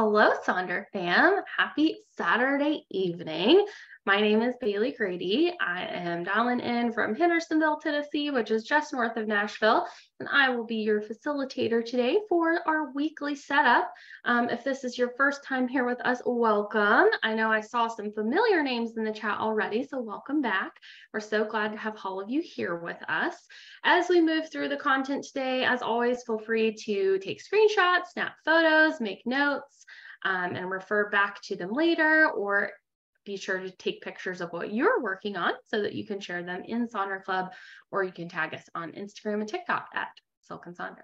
Hello, Sonder fam. Happy Saturday evening. My name is Bailey Grady. I am dialing in from Hendersonville, Tennessee, which is just north of Nashville, and I will be your facilitator today for our weekly setup. If this is your first time here with us, welcome. I know I saw some familiar names in the chat already, so welcome back. We're so glad to have all of you here with us. As we move through the content today, as always, feel free to take screenshots, snap photos, make notes, and refer back to them later, or be sure to take pictures of what you're working on so that you can share them in Sonder Club, or you can tag us on Instagram and TikTok at Silk and Sonder.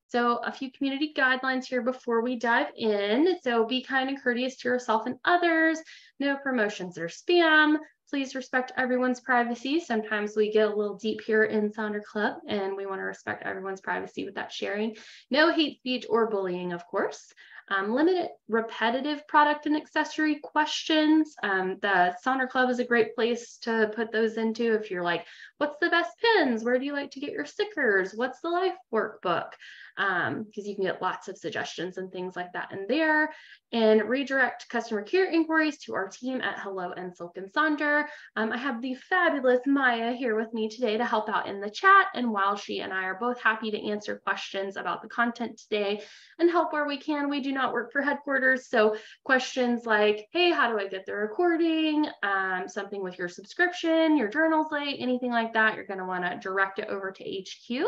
So a few community guidelines here before we dive in. So be kind and courteous to yourself and others. No promotions or spam. Please respect everyone's privacy. Sometimes we get a little deep here in Sonder Club, and we want to respect everyone's privacy with that sharing. No hate speech or bullying, of course. Limited repetitive product and accessory questions. The Sonder Club is a great place to put those into if you're like, what's the best pins? Where do you like to get your stickers? What's the life workbook? Because you can get lots of suggestions and things like that in there. And redirect customer care inquiries to our team at Hello and Silk and Sonder. I have the fabulous Maya here with me today to help out in the chat. And while she and I are both happy to answer questions about the content today and help where we can, we do not work for headquarters. So questions like, hey, how do I get the recording? Something with your subscription, your journal's late, anything like that, you're going to want to direct it over to HQ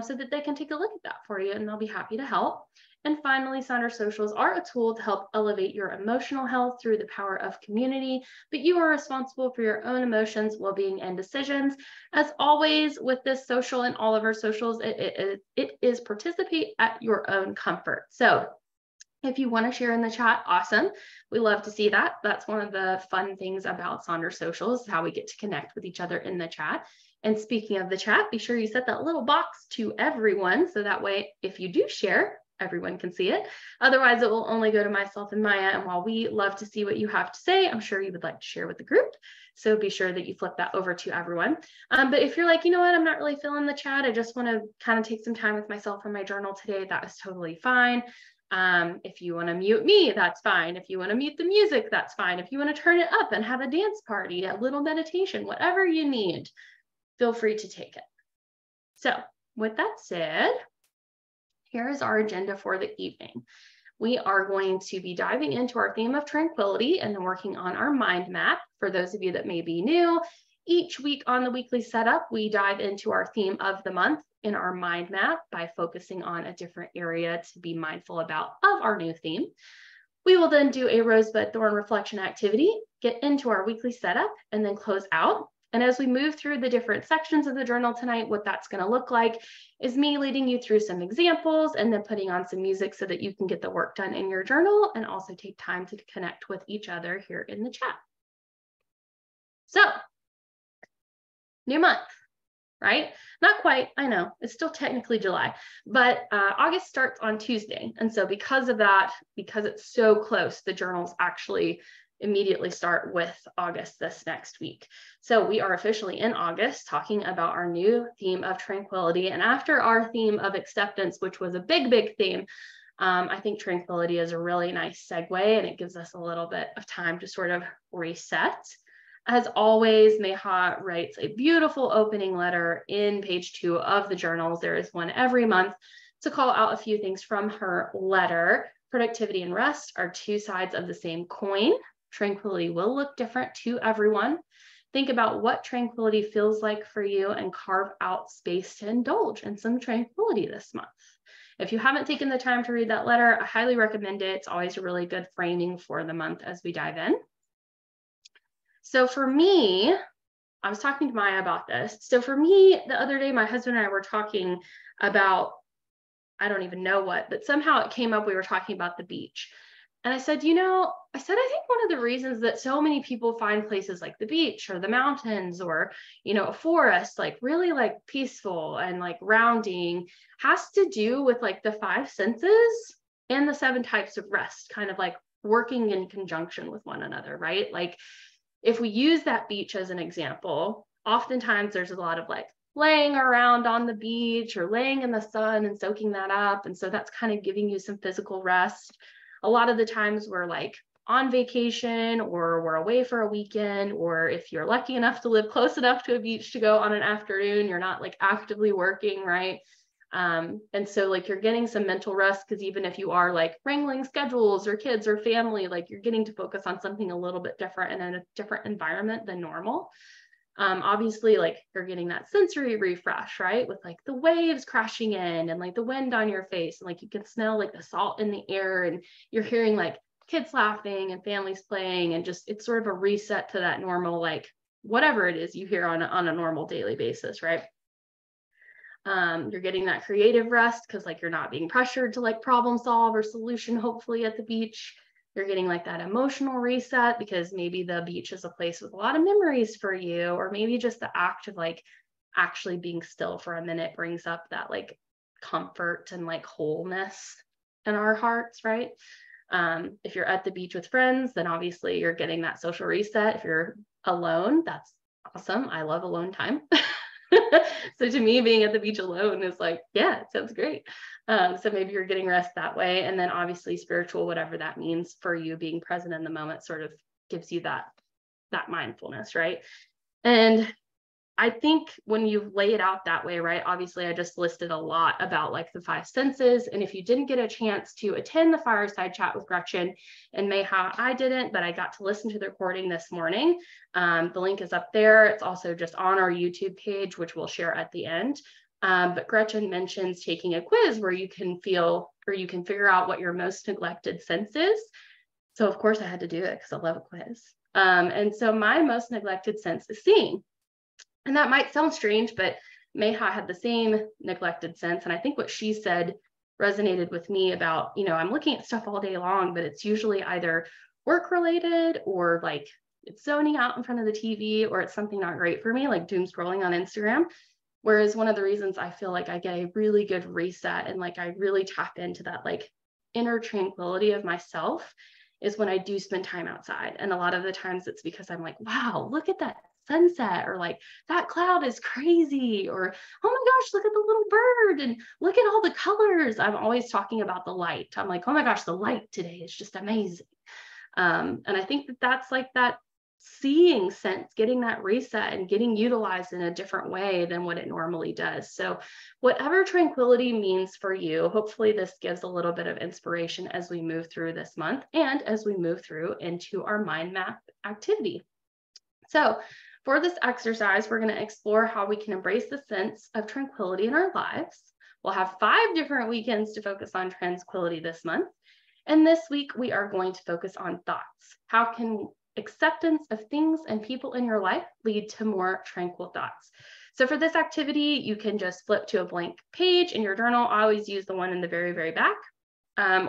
so that they can take a look at that for you, and they'll be happy to help. And finally, Sonder Socials are a tool to help elevate your emotional health through the power of community, but you are responsible for your own emotions, well-being, and decisions. As always, with this social and all of our socials, it is participate at your own comfort. So if you want to share in the chat, awesome. We love to see that. That's one of the fun things about Sonder Socials, how we get to connect with each other in the chat. And speaking of the chat, be sure you set that little box to everyone, so that way, if you do share, everyone can see it. Otherwise, it will only go to myself and Maya. And while we love to see what you have to say, I'm sure you would like to share with the group. So be sure that you flip that over to everyone. But if you're like, you know what, I'm not really feeling the chat, I just want to kind of take some time with myself and my journal today, that is totally fine. If you want to mute me, that's fine. If you want to mute the music, that's fine. If you want to turn it up and have a dance party, a little meditation, whatever you need, feel free to take it. So with that said, here is our agenda for the evening. We are going to be diving into our theme of tranquility and then working on our mind map. For those of you that may be new, each week on the weekly setup, we dive into our theme of the month in our mind map by focusing on a different area to be mindful about of our new theme. We will then do a rosebud thorn reflection activity, get into our weekly setup, and then close out. And as we move through the different sections of the journal tonight, what that's going to look like is me leading you through some examples and then putting on some music so that you can get the work done in your journal and also take time to connect with each other here in the chat. So, new month, right? Not quite, I know, it's still technically July, but August starts on Tuesday. And so because of that, because it's so close, the journals actually immediately start with August this next week. So we are officially in August talking about our new theme of tranquility. And after our theme of acceptance, which was a big theme, I think tranquility is a really nice segue, and it gives us a little bit of time to sort of reset. As always, Neha writes a beautiful opening letter in page 2 of the journals. There is one every month to call out a few things from her letter. Productivity and rest are two sides of the same coin. Tranquility will look different to everyone. Think about what tranquility feels like for you and carve out space to indulge in some tranquility this month. If you haven't taken the time to read that letter, I highly recommend it. It's always a really good framing for the month as we dive in. So for me, I was talking to Maya about this. So for me, the other day, my husband and I were talking about, I don't even know what, but somehow it came up, we were talking about the beach. And I said, I think one of the reasons that so many people find places like the beach or the mountains or, a forest, like really like peaceful and like grounding has to do with like the 5 senses and the 7 types of rest kind of like working in conjunction with one another, right? Like if we use that beach as an example, oftentimes there's a lot of like laying around on the beach or laying in the sun and soaking that up. And so that's kind of giving you some physical rest. a lot of the times we're like on vacation or we're away for a weekend, or if you're lucky enough to live close enough to a beach to go on an afternoon, you're not like actively working, right? And so like you're getting some mental rest, because even if you are like wrangling schedules or kids or family, like you're getting to focus on something a little bit different and in a different environment than normal. Obviously, like you're getting that sensory refresh, right? With like the waves crashing in and like the wind on your face, and like you can smell like the salt in the air, and you're hearing like kids laughing and families playing, and just it's sort of a reset to that normal, like whatever it is you hear on a normal daily basis, right? You're getting that creative rest because like you're not being pressured to like problem solve or solution, hopefully at the beach. You're getting like that emotional reset because maybe the beach is a place with a lot of memories for you, or maybe just the act of like actually being still for a minute brings up that like comfort and like wholeness in our hearts, right? If you're at the beach with friends, then obviously you're getting that social reset. If you're alone, that's awesome. I love alone time. So to me, being at the beach alone is like, yeah, it sounds great. So maybe you're getting rest that way. And then obviously spiritual, whatever that means for you, being present in the moment sort of gives you that mindfulness, right? And I think when you lay it out that way, right, obviously I just listed a lot about like the 5 senses. And if you didn't get a chance to attend the fireside chat with Gretchen and Mayha, I didn't, but I got to listen to the recording this morning. The link is up there. It's also just on our YouTube page, which we'll share at the end. But Gretchen mentions taking a quiz where you can feel, or you can figure out what your most neglected sense is. So of course I had to do it because I love a quiz. And so my most neglected sense is seeing. And that might sound strange, but Mayha had the same neglected sense. And I think what she said resonated with me about, you know, I'm looking at stuff all day long, but it's usually either work related or like it's zoning out in front of the TV, or it's something not great for me, like doom scrolling on Instagram. Whereas one of the reasons I feel like I get a really good reset and like I really tap into that like inner tranquility of myself is when I do spend time outside. And a lot of the times it's because I'm like, wow, look at that sunset, or like that cloud is crazy, or oh my gosh, look at the little bird and look at all the colors. I'm always talking about the light. I'm like, oh my gosh, the light today is just amazing. And I think that that's like that seeing sense, getting that reset and getting utilized in a different way than what it normally does. So whatever tranquility means for you, hopefully this gives a little bit of inspiration as we move through this month and as we move through into our mind map activity. So for this exercise, we're going to explore how we can embrace the sense of tranquility in our lives. We'll have 5 different weekends to focus on tranquility this month. And this week, we are going to focus on thoughts. How can acceptance of things and people in your life lead to more tranquil thoughts? So for this activity, you can just flip to a blank page in your journal. I always use the one in the very, very back.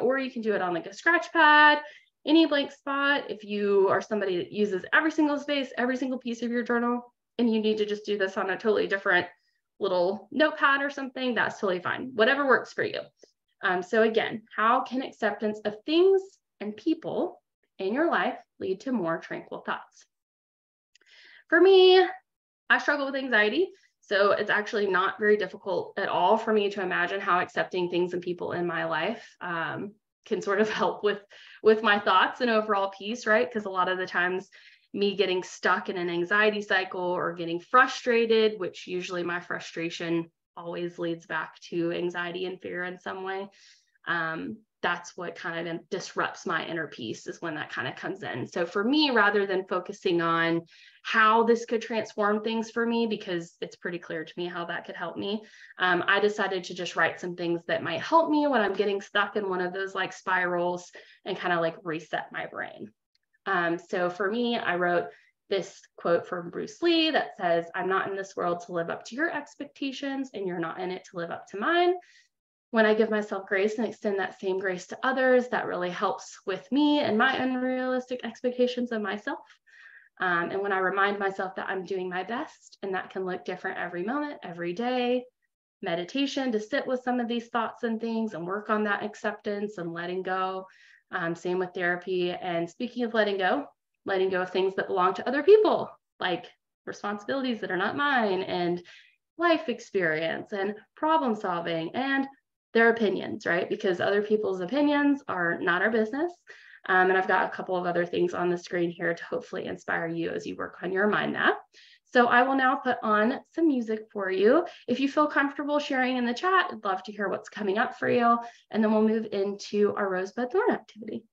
Or you can do it on like a scratch pad, any blank spot. If you are somebody that uses every single space, every single piece of your journal, and you need to just do this on a totally different little notepad or something, that's totally fine. Whatever works for you. So again, how can acceptance of things and people in your life lead to more tranquil thoughts? For me, I struggle with anxiety. So it's actually not very difficult at all for me to imagine how accepting things and people in my life can sort of help with my thoughts and overall peace, right? Because a lot of the times me getting stuck in an anxiety cycle or getting frustrated, which usually my frustration always leads back to anxiety and fear in some way. That's what kind of disrupts my inner peace, is when that kind of comes in. So for me, rather than focusing on how this could transform things for me, because it's pretty clear to me how that could help me, I decided to just write some things that might help me when I'm getting stuck in one of those like spirals and kind of like reset my brain. So for me, I wrote this quote from Bruce Lee that says, "I'm not in this world to live up to your expectations, and you're not in it to live up to mine." When I give myself grace and extend that same grace to others, that really helps with me and my unrealistic expectations of myself. And when I remind myself that I'm doing my best, and that can look different every moment, every day, meditation to sit with some of these thoughts and things and work on that acceptance and letting go. Same with therapy. And speaking of letting go of things that belong to other people, like responsibilities that are not mine, and life experience and problem solving and their opinions, right? Because other people's opinions are not our business. And I've got a couple of other things on the screen here to hopefully inspire you as you work on your mind map. So I will now put on some music for you. If you feel comfortable sharing in the chat, I'd love to hear what's coming up for you. And then we'll move into our rosebud thorn activity.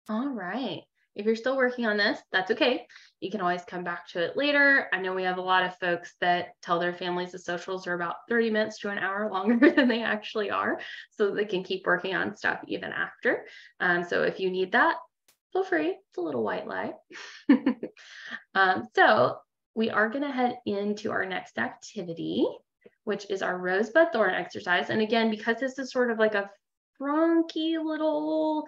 All right. If you're still working on this, that's okay. You can always come back to it later. I know we have a lot of folks that tell their families the socials are about 30 minutes to an hour longer than they actually are, so that they can keep working on stuff even after. So if you need that, feel free. It's a little white lie. So we are going to head into our next activity, which is our rosebud thorn exercise. And again, because this is sort of like a funky little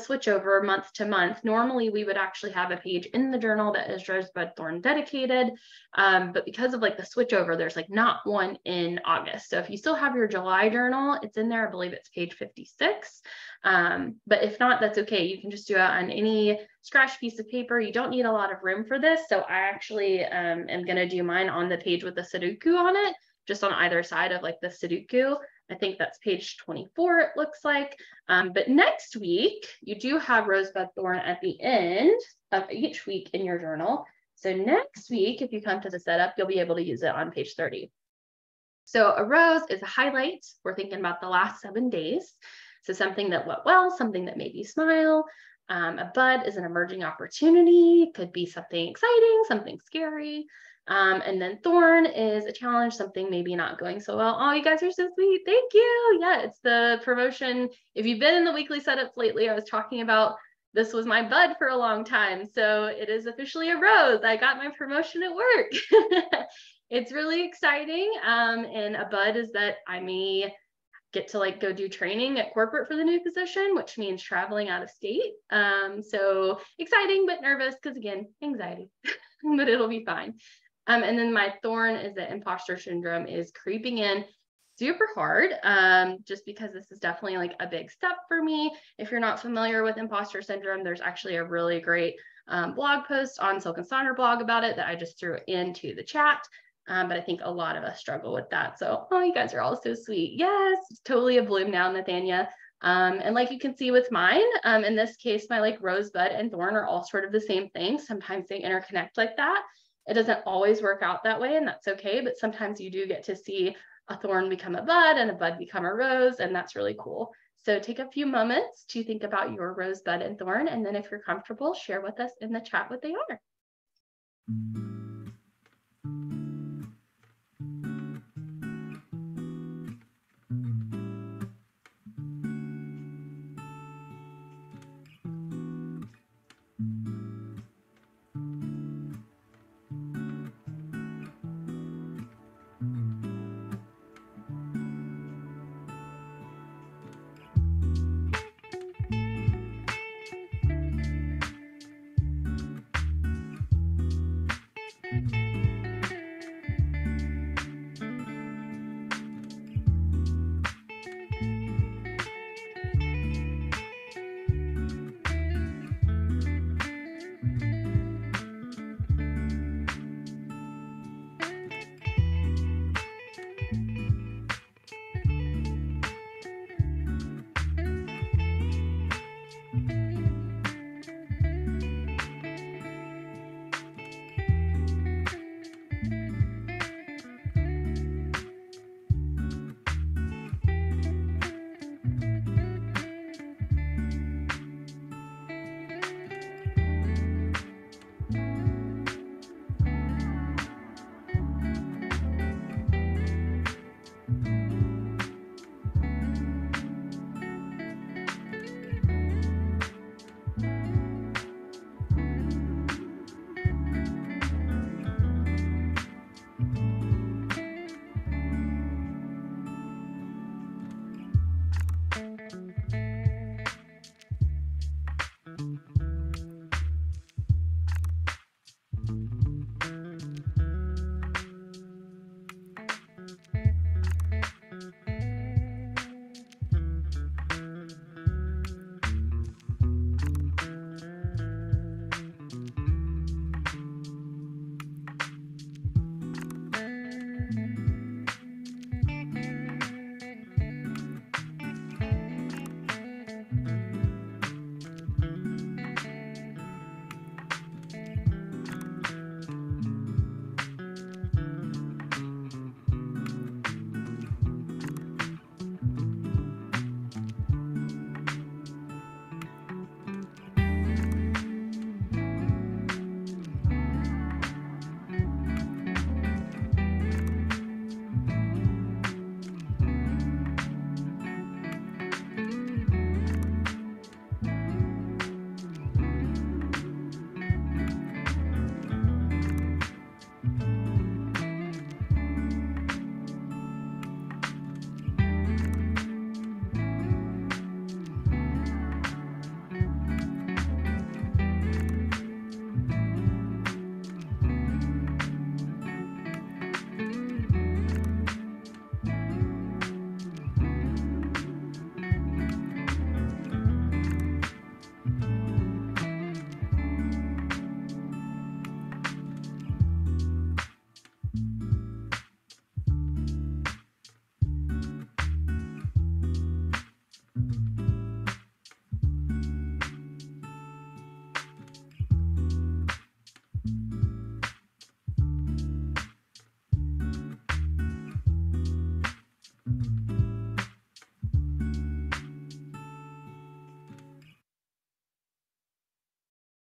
switch over month to month, normally we would actually have a page in the journal that is rosebud thorn dedicated. But because of like the switch over, there's like not one in August. So if you still have your July journal, it's in there. I believe it's page 56. But if not, that's okay. You can just do it on any scratch piece of paper. You don't need a lot of room for this. So I actually am going to do mine on the page with the Sudoku on it, just on either side of like the Sudoku. I think that's page 24, it looks like. But next week, you do have rosebud thorn at the end of each week in your journal. So next week, if you come to the setup, you'll be able to use it on page 30. So a rose is a highlight. We're thinking about the last 7 days. So something that went well, something that made you smile. A bud is an emerging opportunity, could be something exciting, something scary. And then thorn is a challenge, something maybe not going so well. Oh, you guys are so sweet. Thank you. Yeah, it's the promotion. If you've been in the weekly setups lately, I was talking about this was my bud for a long time. So it is officially a rose. I got my promotion at work. It's really exciting. And a bud is that I may get to like go do training at corporate for the new position, which means traveling out of state. So exciting, but nervous because again, anxiety, but it'll be fine. And then my thorn is that imposter syndrome is creeping in super hard, just because this is definitely like a big step for me. If you're not familiar with imposter syndrome, there's actually a really great blog post on Silk and Sonder blog about it that I just threw into the chat. But I think a lot of us struggle with that. So, oh, you guys are all so sweet. Yes, it's totally a bloom now, Nathania. And like you can see with mine, in this case, my like rosebud and thorn are all sort of the same thing. Sometimes they interconnect like that. It doesn't always work out that way, and that's okay. But sometimes you do get to see a thorn become a bud and a bud become a rose, and that's really cool. So take a few moments to think about your rosebud and thorn, and then if you're comfortable, share with us in the chat what they are.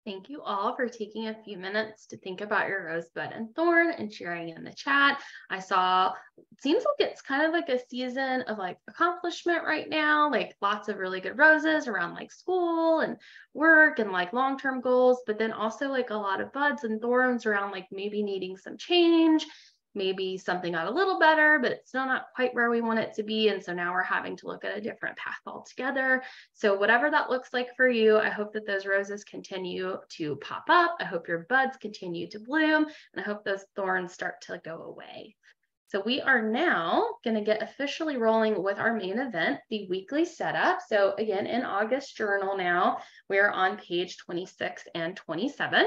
Thank you all for taking a few minutes to think about your rosebud and thorn and sharing in the chat. I saw, it seems like it's kind of like a season of like accomplishment right now, like lots of really good roses around like school and work and like long-term goals, but then also like a lot of buds and thorns around like maybe needing some change. Maybe something got a little better, but it's still not quite where we want it to be. And so now we're having to look at a different path altogether. So whatever that looks like for you, I hope that those roses continue to pop up. I hope your buds continue to bloom, and I hope those thorns start to go away. So we are now going to get officially rolling with our main event, the weekly setup. So again, in August journal now, we are on page 26 and 27.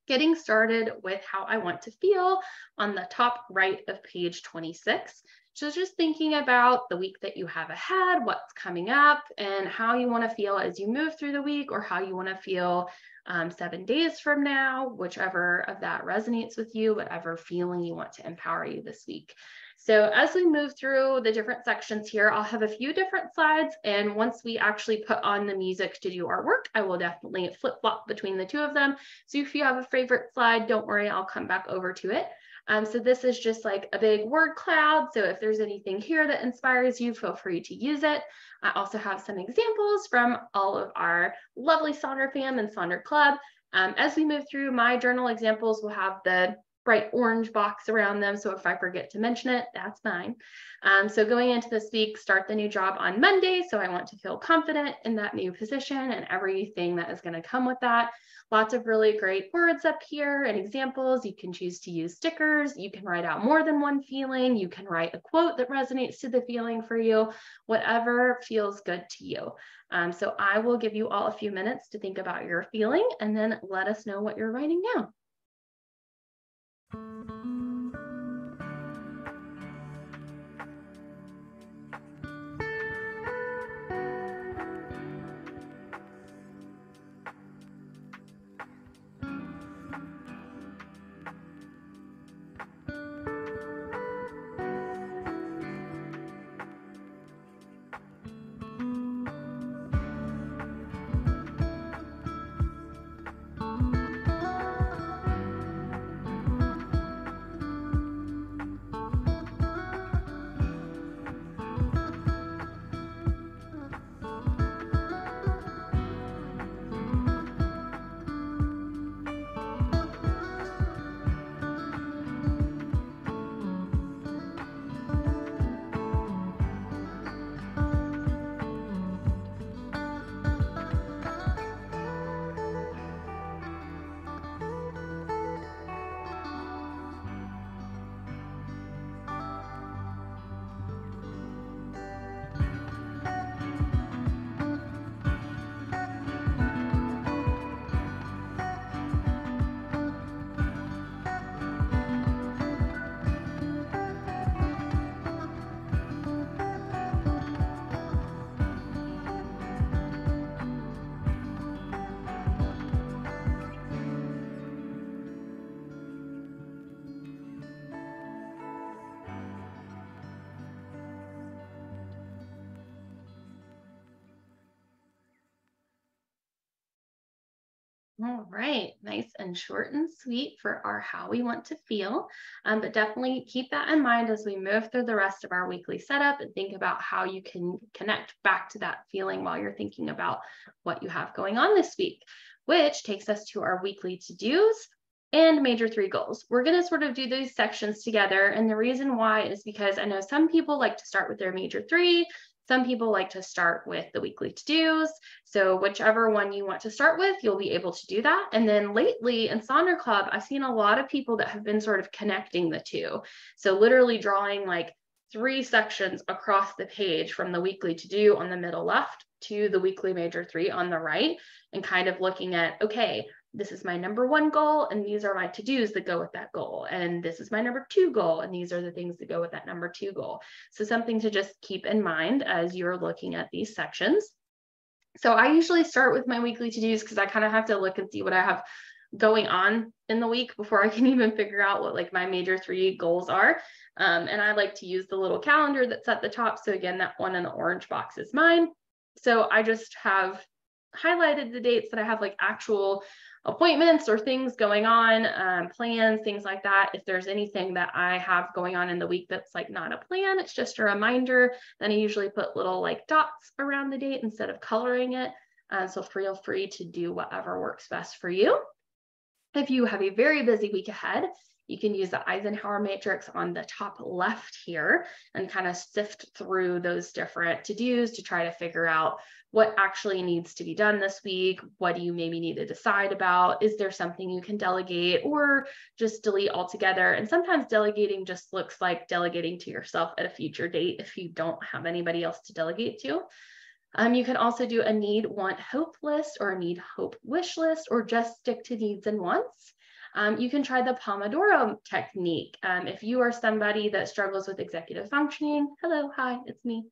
Getting started with how I want to feel on the top right of page 26. So just thinking about the week that you have ahead, what's coming up, and how you want to feel as you move through the week, or how you want to feel 7 days from now, whichever of that resonates with you, whatever feeling you want to empower you this week. So as we move through the different sections here, I'll have a few different slides. And once we actually put on the music to do our work, I will definitely flip-flop between the two of them. So if you have a favorite slide, don't worry, I'll come back over to it. So this is just like a big word cloud. So if there's anything here that inspires you, feel free to use it. I also have some examples from all of our lovely Sonder fam and Sonder Club. As we move through, my journal examples will have the bright orange box around them. So if I forget to mention it, that's fine. So going into this week, start the new job on Monday. So I want to feel confident in that new position and everything that is going to come with that. Lots of really great words up here and examples. You can choose to use stickers. You can write out more than one feeling. You can write a quote that resonates to the feeling for you, whatever feels good to you. So I will give you all a few minutes to think about your feeling and then let us know what you're writing down. All right, nice and short and sweet for our how we want to feel, but definitely keep that in mind as we move through the rest of our weekly setup and think about how you can connect back to that feeling while you're thinking about what you have going on this week, which takes us to our weekly to-dos and major 3 goals. We're going to sort of do these sections together, and the reason why is because I know some people like to start with their major 3. Some people like to start with the weekly to-dos. So whichever one you want to start with, you'll be able to do that. And then lately in Sonder Club, I've seen a lot of people that have been sort of connecting the two. So literally drawing like 3 sections across the page from the weekly to-do on the middle left to the weekly major 3 on the right, and kind of looking at, okay, this is my number 1 goal, and these are my to-dos that go with that goal. And this is my number 2 goal, and these are the things that go with that number 2 goal. So something to just keep in mind as you're looking at these sections. So I usually start with my weekly to-dos because I kind of have to look and see what I have going on in the week before I can even figure out what like my major 3 goals are. And I like to use the little calendar that's at the top. So again, that one in the orange box is mine. So I just have highlighted the dates that I have like actual appointments or things going on, plans, things like that. If there's anything that I have going on in the week that's like not a plan, it's just a reminder, then I usually put little like dots around the date instead of coloring it. So feel free to do whatever works best for you. If you have a very busy week ahead, you can use the Eisenhower matrix on the top left here and kind of sift through those different to-dos to try to figure out what actually needs to be done this week. What do you maybe need to decide about? Is there something you can delegate or just delete altogether? And sometimes delegating just looks like delegating to yourself at a future date if you don't have anybody else to delegate to. You can also do a need, want, hope list or a need, hope, wish list, or just stick to needs and wants. You can try the Pomodoro technique. If you are somebody that struggles with executive functioning, hello, hi, it's me.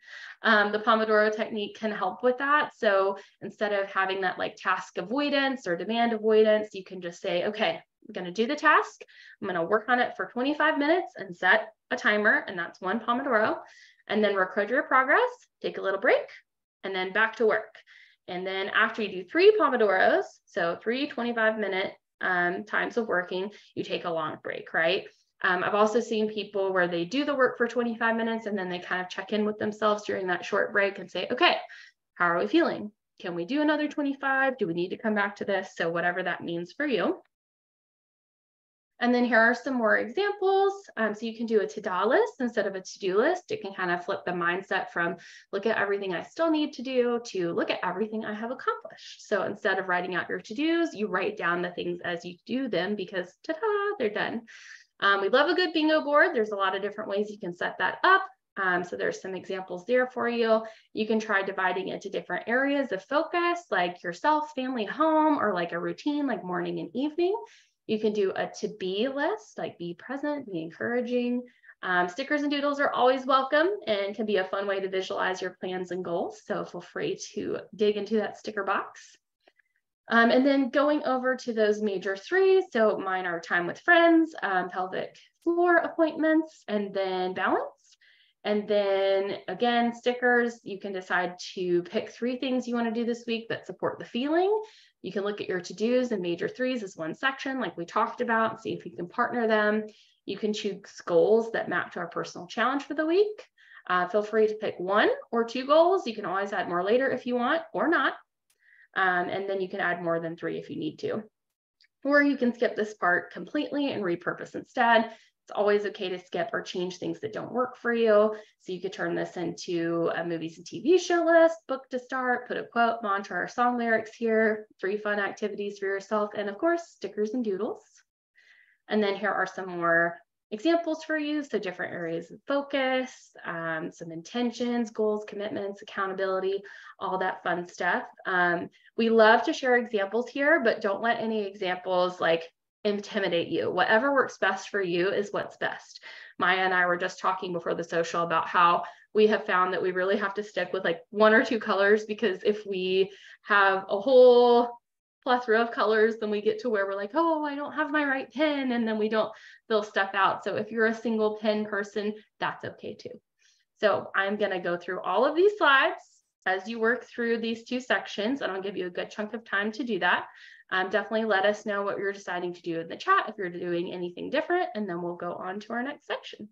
The Pomodoro technique can help with that. So instead of having that like task avoidance or demand avoidance, you can just say, okay, I'm going to do the task. I'm going to work on it for 25 minutes and set a timer, and that's one Pomodoro. And then record your progress, take a little break, and then back to work. And then after you do 3 Pomodoros, so 3 25-minute times of working, you take a long break, right? I've also seen people where they do the work for 25 minutes and then they kind of check in with themselves during that short break and say, okay, how are we feeling? Can we do another 25? Do we need to come back to this? So whatever that means for you. And then here are some more examples. So you can do a to-do list instead of a to-do list. It can kind of flip the mindset from look at everything I still need to do to look at everything I have accomplished. So instead of writing out your to-dos, you write down the things as you do them because ta-da, they're done. We love a good bingo board. There's a lot of different ways you can set that up. So there's some examples there for you. You can try dividing into different areas of focus, like yourself, family, home, or like a routine, like morning and evening. You can do a to-be list, like be present, be encouraging. Stickers and doodles are always welcome and can be a fun way to visualize your plans and goals. So feel free to dig into that sticker box. And then going over to those major 3. So mine are time with friends, pelvic floor appointments, and then balance. And then again, stickers, you can decide to pick 3 things you want to do this week that support the feeling. You can look at your to-dos and major 3s as one section, like we talked about, and see if you can partner them. You can choose goals that map to our personal challenge for the week. Feel free to pick 1 or 2 goals. You can always add more later if you want or not. And then you can add more than 3 if you need to. Or you can skip this part completely and repurpose instead. It's always okay to skip or change things that don't work for you. So you could turn this into a movies and TV show list, book to start, put a quote, mantra, or song lyrics here, 3 fun activities for yourself, and of course, stickers and doodles. And then here are some more examples for you. So different areas of focus, some intentions, goals, commitments, accountability, all that fun stuff. We love to share examples here, but don't let any examples like intimidate you. Whatever works best for you is what's best. Maya and I were just talking before the social about how we have found that we really have to stick with like 1 or 2 colors, because if we have a whole plethora of colors, then we get to where we're like, oh, I don't have my right pen, and then we don't fill stuff out. So if you're a single pen person, that's okay too. So I'm going to go through all of these slides as you work through these 2 sections, and I'll give you a good chunk of time to do that. Definitely let us know what you're deciding to do in the chat if you're doing anything different, and then we'll go on to our next section.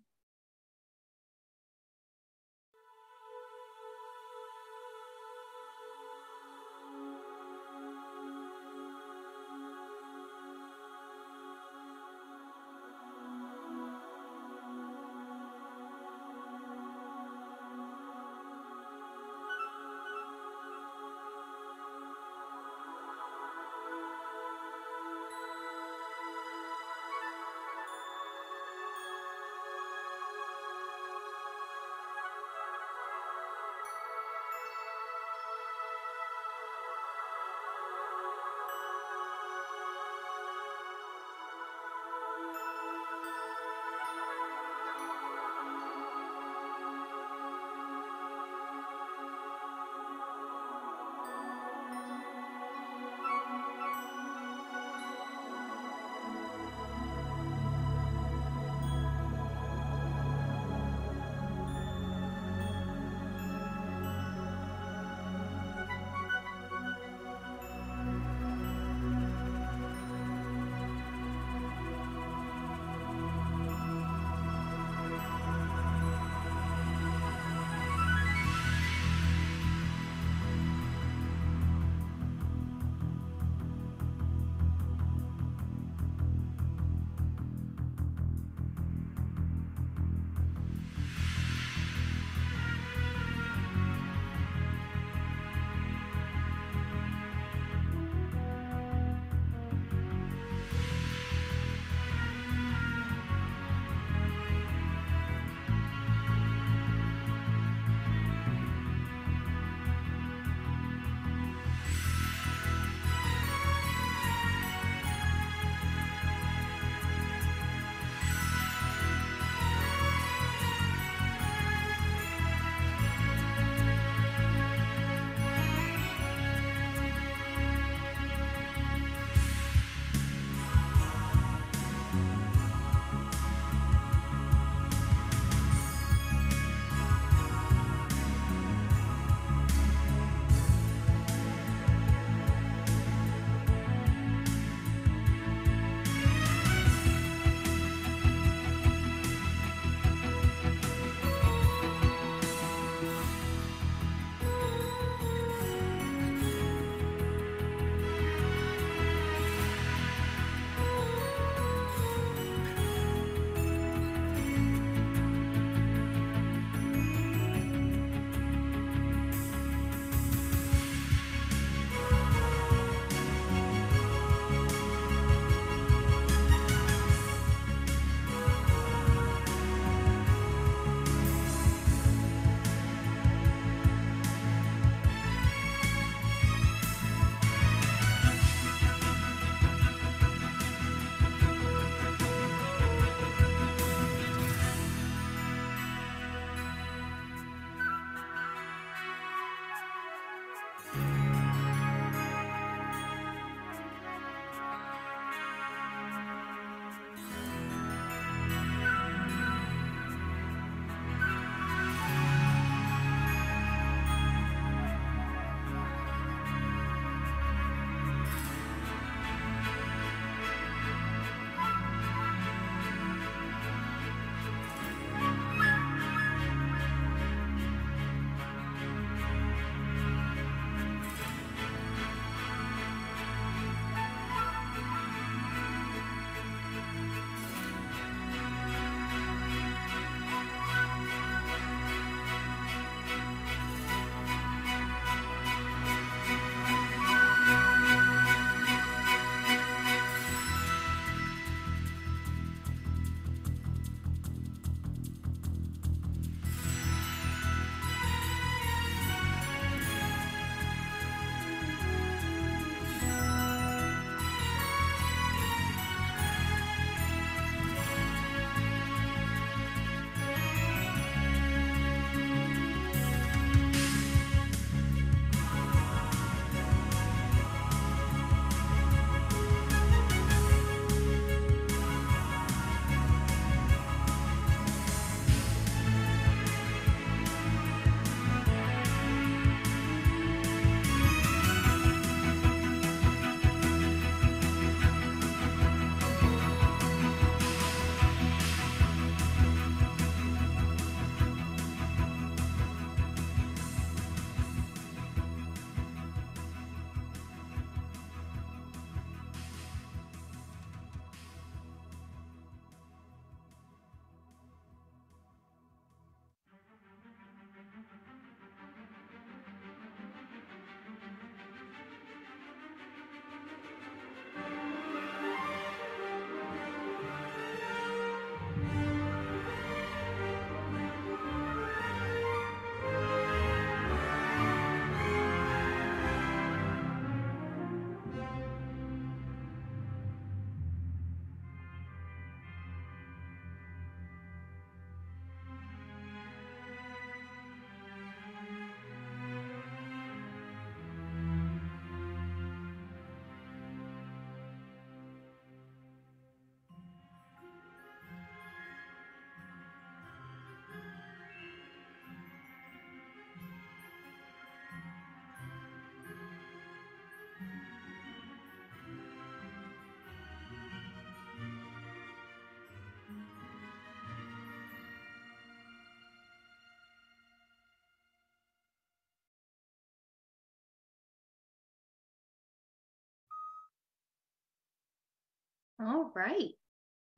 All right.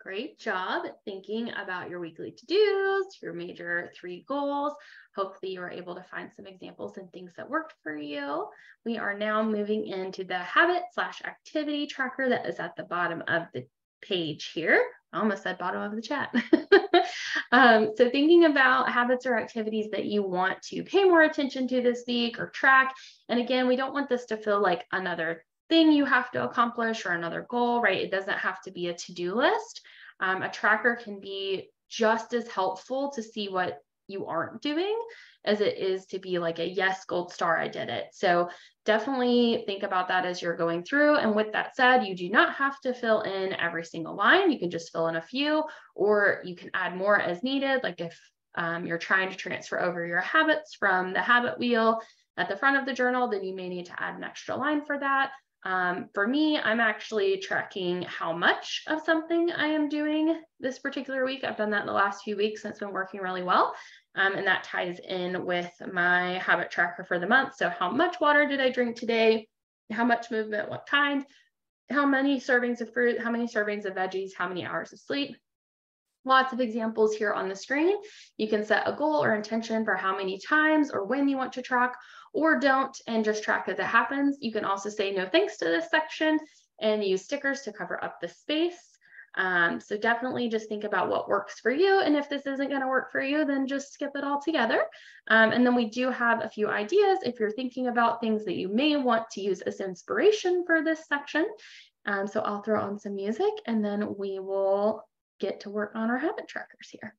Great job thinking about your weekly to-dos, your major 3 goals. Hopefully you were able to find some examples and things that worked for you. We are now moving into the habit/activity tracker that is at the bottom of the page here. I almost said bottom of the chat. So thinking about habits or activities that you want to pay more attention to this week or track. And again, we don't want this to feel like another thing you have to accomplish or another goal, right? It doesn't have to be a to-do list. A tracker can be just as helpful to see what you aren't doing as it is to be like a yes, gold star, I did it. So definitely think about that as you're going through. And with that said, you do not have to fill in every single line. You can just fill in a few, or you can add more as needed. Like if you're trying to transfer over your habits from the habit wheel at the front of the journal, then you may need to add an extra line for that. For me, I'm actually tracking how much of something I am doing this particular week. I've done that in the last few weeks and it's been working really well. And that ties in with my habit tracker for the month. So how much water did I drink today? How much movement, what kind? How many servings of fruit? How many servings of veggies? How many hours of sleep? Lots of examples here on the screen. You can set a goal or intention for how many times or when you want to track, or don't and just track as it happens. You can also say no thanks to this section and use stickers to cover up the space. So definitely just think about what works for you. And if this isn't going to work for you, then just skip it all together. And then we do have a few ideas if you're thinking about things that you may want to use as inspiration for this section. So I'll throw on some music and then we will get to work on our habit trackers here.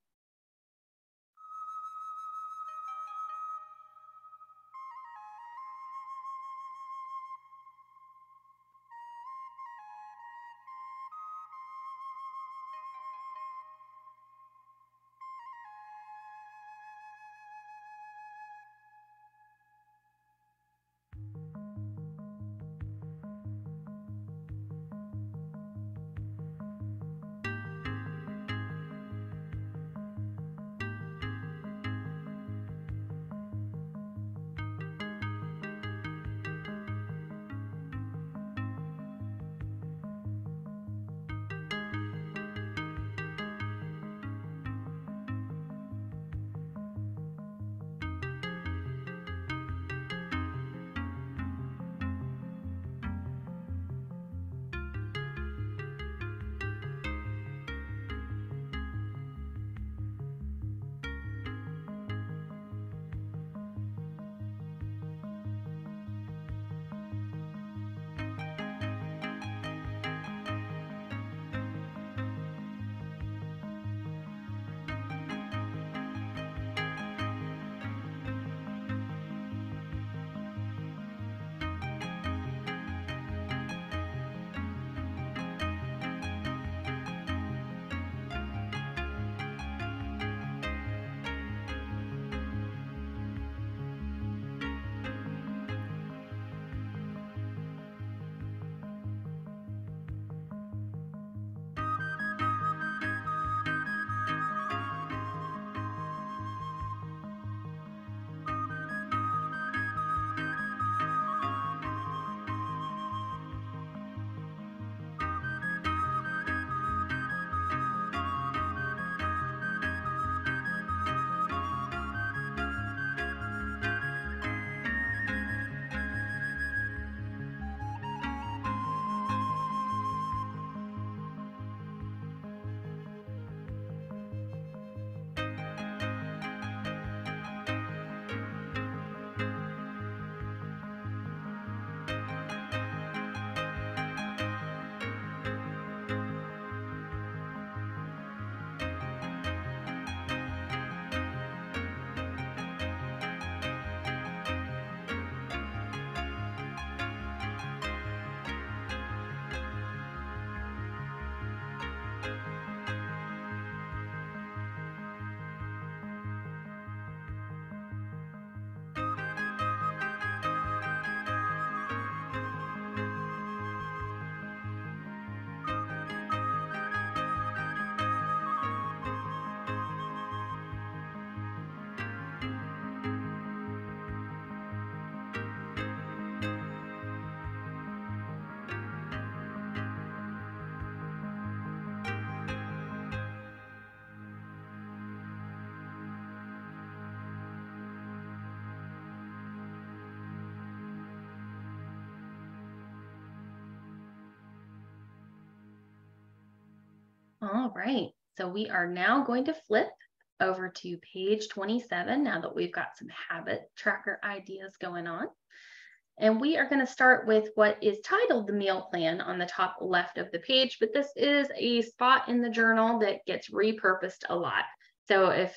All right. So we are now going to flip over to page 27 now that we've got some habit tracker ideas going on. And we are going to start with what is titled the meal plan on the top left of the page, but this is a spot in the journal that gets repurposed a lot. So if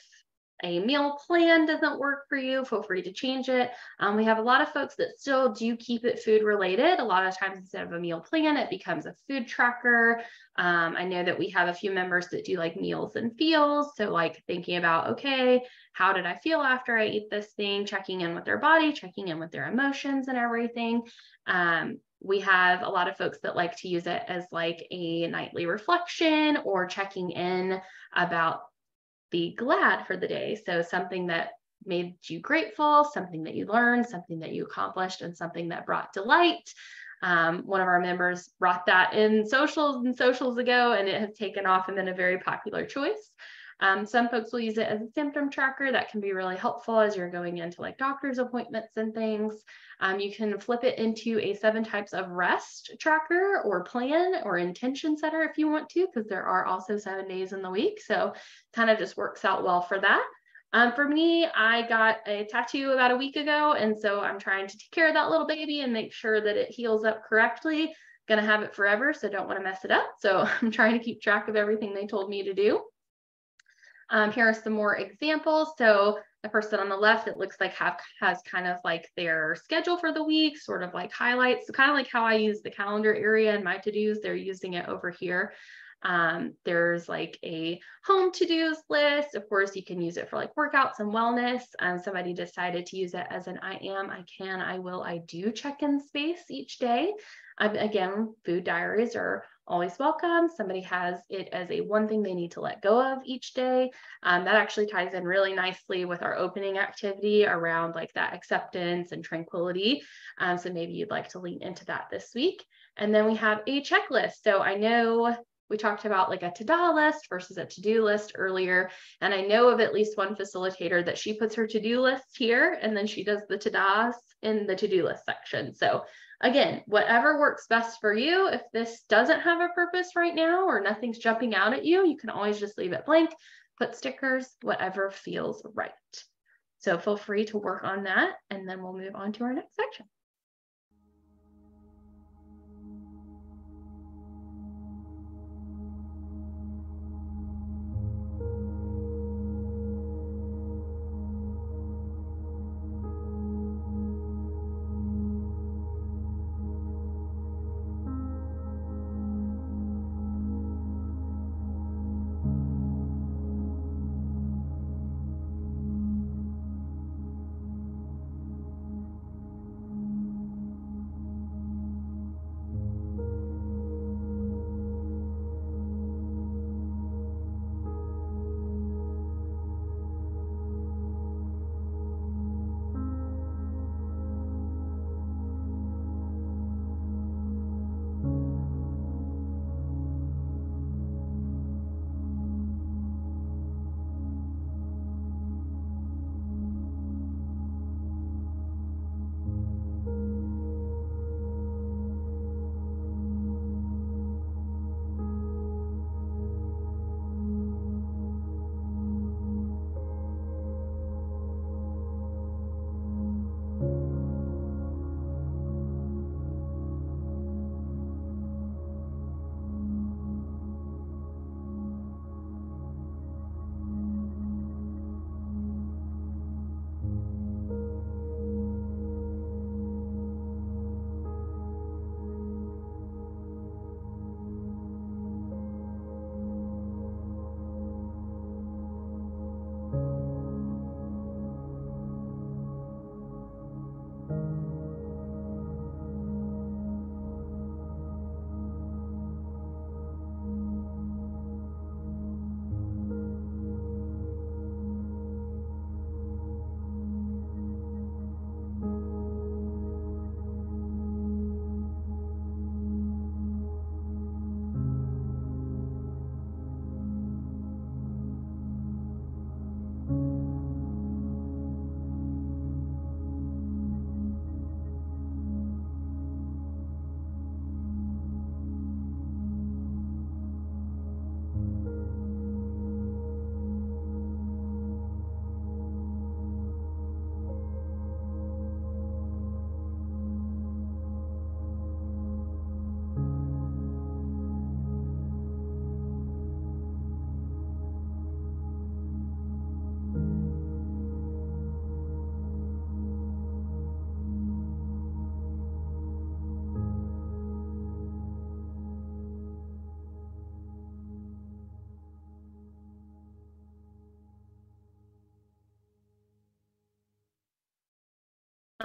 a meal plan doesn't work for you, feel free to change it. We have a lot of folks that still do keep it food related. A lot of times instead of a meal plan, it becomes a food tracker. I know that we have a few members that do like meals and feels. So like thinking about, okay, how did I feel after I eat this thing? Checking in with their body, checking in with their emotions and everything. We have a lot of folks that like to use it as like a nightly reflection or checking in about be glad for the day. So something that made you grateful, something that you learned, something that you accomplished, and something that brought delight. One of our members brought that in socials and socials ago, and it has taken off and been a very popular choice. Some folks will use it as a symptom tracker. That can be really helpful as you're going into like doctor's appointments and things. You can flip it into a 7 types of rest tracker or plan or intention setter if you want to, because there are also 7 days in the week. So kind of just works out well for that. For me, I got a tattoo about a week ago, and so I'm trying to take care of that little baby and make sure that it heals up correctly. Gonna have it forever, so don't want to mess it up. So I'm trying to keep track of everything they told me to do. Here are some more examples. So the person on the left, it looks like has kind of like their schedule for the week, sort of like highlights. So kind of like how I use the calendar area in my to-dos, they're using it over here. There's like a home to-dos list. Of course, you can use it for like workouts and wellness. Somebody decided to use it as an I am, I can, I will, I do check-in space each day. Again, food diaries are always welcome. Somebody has it as a one thing they need to let go of each day. That actually ties in really nicely with our opening activity around like that acceptance and tranquility. So maybe you'd like to lean into that this week. And then we have a checklist. So I know we talked about like a to-do list versus a to-do list earlier. And I know of at least one facilitator that she puts her to-do list here and then she does the to-dos in the to-do list section. So again, whatever works best for you. If this doesn't have a purpose right now or nothing's jumping out at you, you can always just leave it blank, put stickers, whatever feels right. So feel free to work on that, and then we'll move on to our next section.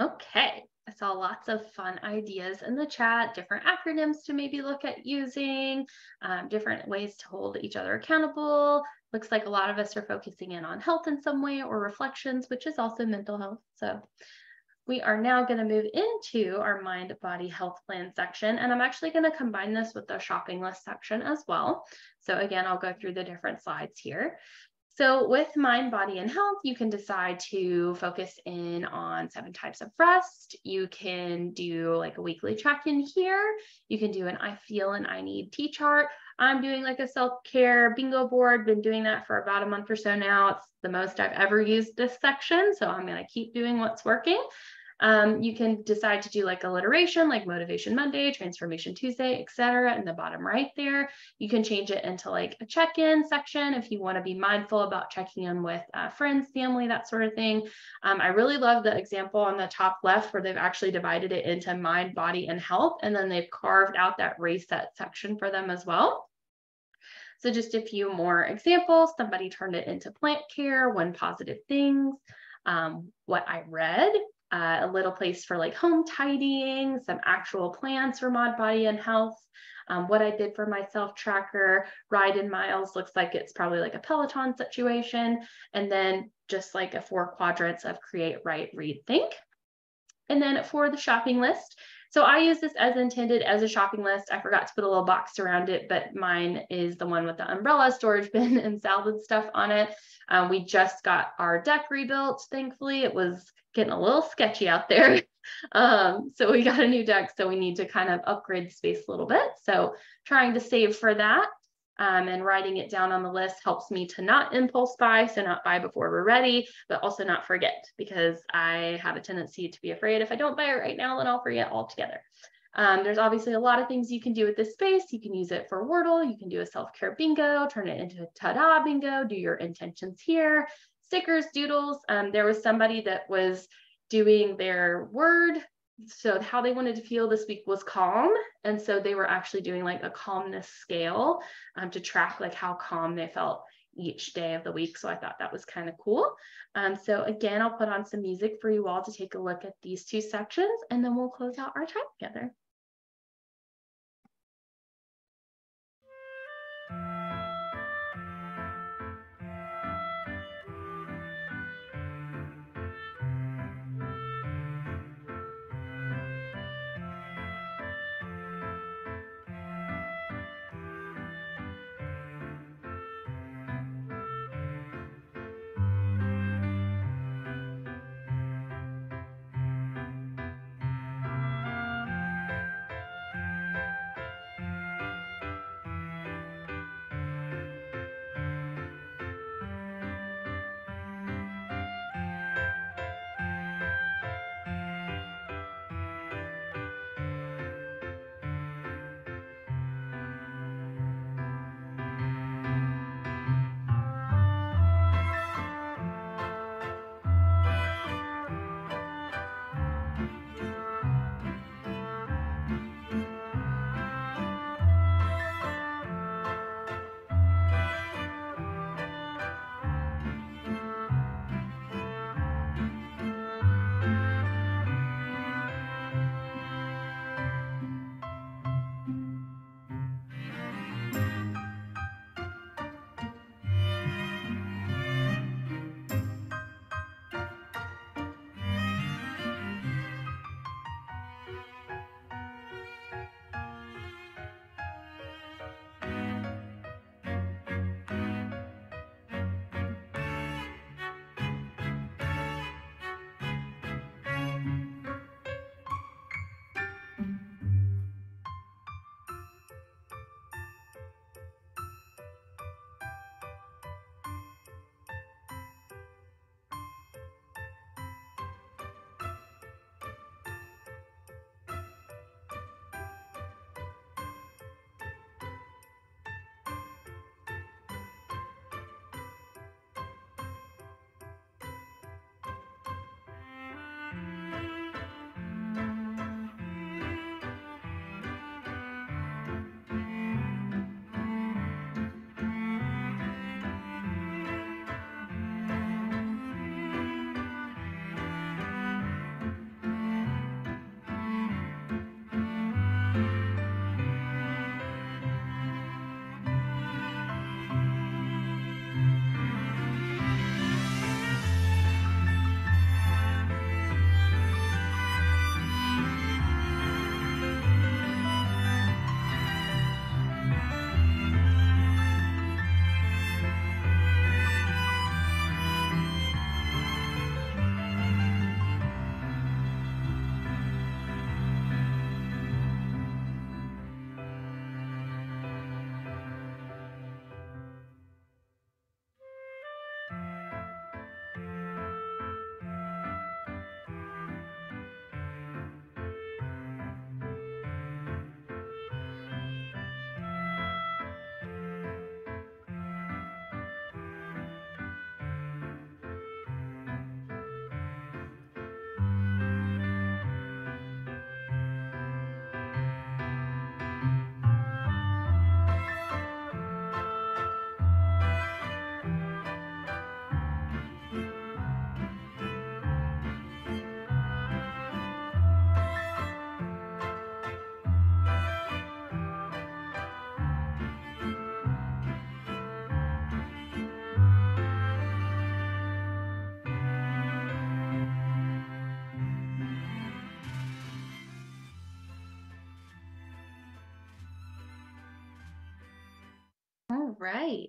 Okay, I saw lots of fun ideas in the chat, different acronyms to maybe look at using, different ways to hold each other accountable. Looks like a lot of us are focusing in on health in some way or reflections, which is also mental health. So we are now going to move into our mind body health plan section, and I'm actually going to combine this with the shopping list section as well. So again, I'll go through the different slides here. So with mind, body, and health, you can decide to focus in on 7 types of rest. You can do like a weekly check-in here. You can do an I feel and I need T-chart. I'm doing like a self-care bingo board, been doing that for about a month or so now. It's the most I've ever used this section, so I'm gonna keep doing what's working. You can decide to do like alliteration, like Motivation Monday, Transformation Tuesday, etc. in the bottom right there. You can change it into like a check-in section if you want to be mindful about checking in with friends, family, that sort of thing. I really love the example on the top left where they've actually divided it into mind, body, and health, and then they've carved out that reset section for them as well. So just a few more examples. Somebody turned it into plant care, 1 positive things, what I read, a little place for like home tidying, some actual plans for mod body and health, what I did for my self tracker, ride in miles, looks like it's probably like a Peloton situation, and then just like a 4 quadrants of create, write, read, think. And then for the shopping list, so I use this as intended as a shopping list. I forgot to put a little box around it, but mine is the one with the umbrella, storage bin, and salad stuff on it. We just got our deck rebuilt, thankfully. It was getting a little sketchy out there. So we got a new deck, so we need to kind of upgrade the space a little bit. So trying to save for that. And writing it down on the list helps me to not impulse buy, so not buy before we're ready, but also not forget, because I have a tendency to be afraid if I don't buy it right now, then I'll forget altogether. There's obviously a lot of things you can do with this space. You can use it for Wordle. You can do a self-care bingo, turn it into a ta-da bingo, do your intentions here, stickers, doodles. There was somebody that was doing their word. So how they wanted to feel this week was calm. And so they were actually doing like a calmness scale to track like how calm they felt each day of the week. So I thought that was kind of cool. So again, I'll put on some music for you all to take a look at these 2 sections, and then we'll close out our time together. right.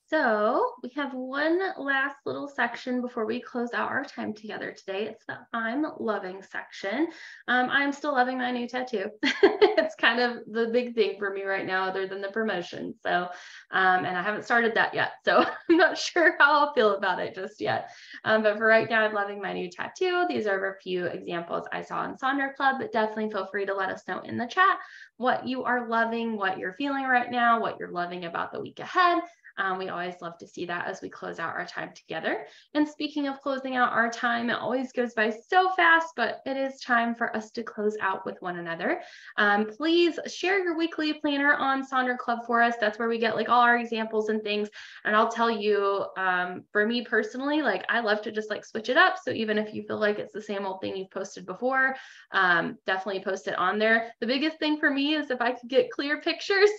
So we have one last little section before we close out our time together today. It's the I'm loving section. I'm still loving my new tattoo. It's kind of the big thing for me right now, other than the promotion. So, and I haven't started that yet. So I'm not sure how I'll feel about it just yet. But for right now, I'm loving my new tattoo. These are a few examples I saw in Sonder Club, but definitely feel free to let us know in the chat what you are loving, what you're feeling right now, what you're loving about the week ahead. We always love to see that as we close out our time together. And speaking of closing out our time, it always goes by so fast, but it is time for us to close out with one another. Please share your weekly planner on Sonder Club for us. That's where we get like all our examples and things. And I'll tell you, for me personally, like I love to just like switch it up. So even if you feel like it's the same old thing you've posted before, definitely post it on there. The biggest thing for me is if I could get clear pictures,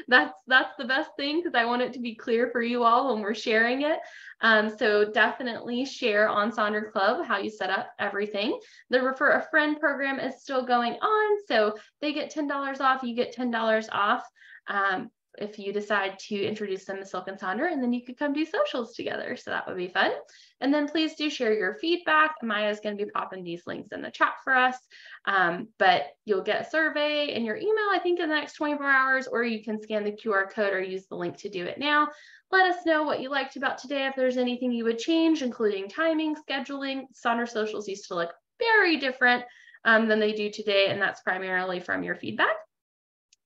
that's the best thing, because I want it to be clear for you all when we're sharing it. So definitely share on Sonder Club how you set up everything. The Refer a Friend program is still going on, so they get $10 off, you get $10 off. If you decide to introduce them to Silk and Sonder, and then you could come do socials together. So that would be fun. And then please do share your feedback. Maya's going to be popping these links in the chat for us. But you'll get a survey in your email, I think in the next 24 hours, or you can scan the QR code or use the link to do it now. Let us know what you liked about today. If there's anything you would change, including timing, scheduling. Sonder socials used to look very different than they do today. And that's primarily from your feedback.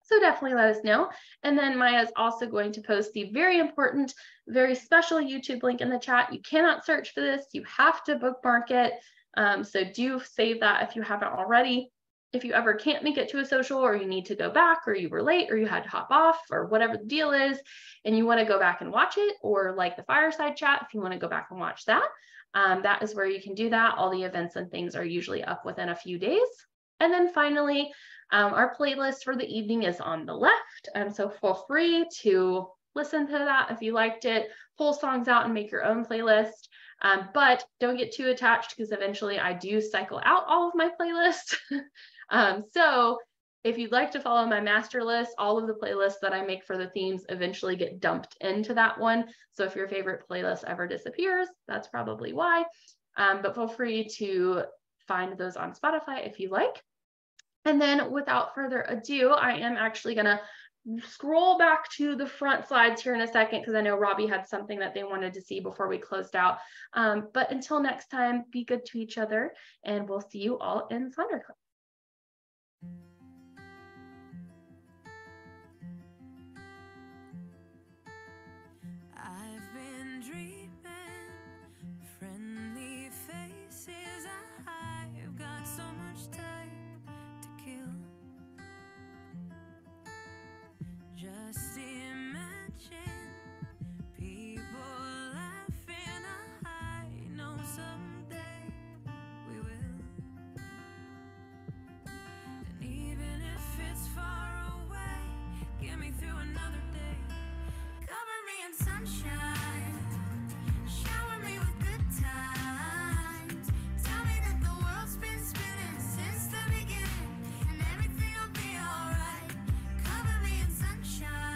So definitely let us know. And then Maya's also going to post the very important, very special YouTube link in the chat. You cannot search for this. You have to bookmark it. So do save that if you haven't already. If you ever can't make it to a social, or you need to go back, or you were late, or you had to hop off, or whatever the deal is, and you want to go back and watch it, or like the fireside chat, if you want to go back and watch that, that is where you can do that. All the events and things are usually up within a few days. And then finally, our playlist for the evening is on the left. So feel free to listen to that if you liked it, pull songs out and make your own playlist. But don't get too attached, because eventually I do cycle out all of my playlists. So if you'd like to follow my master list, all of the playlists that I make for the themes eventually get dumped into that one. So if your favorite playlist ever disappears, that's probably why. But feel free to find those on Spotify if you like. And then without further ado, I am actually going to scroll back to the front slides here in a second, because I know Robbie had something that they wanted to see before we closed out. But until next time, be good to each other, and we'll see you all in Sonder Club. I've been dreaming, friendly faces. I've got so much time to kill. Just imagine people laughing. I know someday we will. And even if it's far away, get me through another day. Cover me in sunshine, shower me with good times. Tell me that the world's been spinning since the beginning, and everything will be alright. Cover me in sunshine.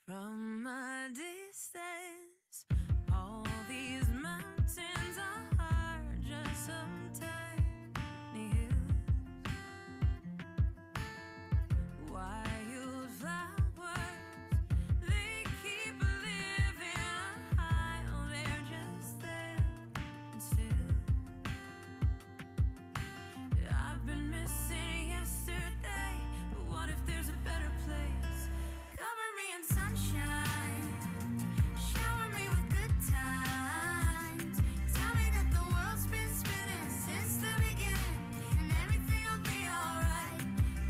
From a distance, all these mountains are just some tiny hills. Wildflowers, they keep living high. Oh, they're just there and still. I've been missing yesterday, but what if there's a better place? Cover me in sunshine, shower me with good times. Tell me that the world's been spinning since the beginning, and everything will be alright.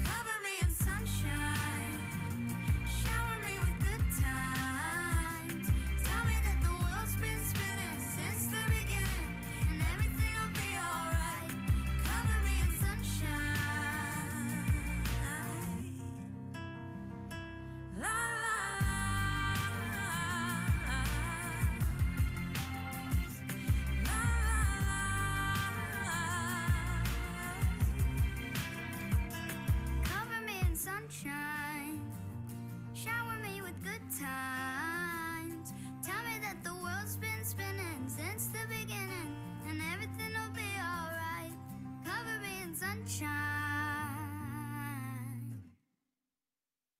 Cover me in sunshine, shower me with good times. Tell me that the world's been spinning since the beginning, and everything will be alright. Cover me in sunshine. La la la. Cover me in sunshine, sunshine.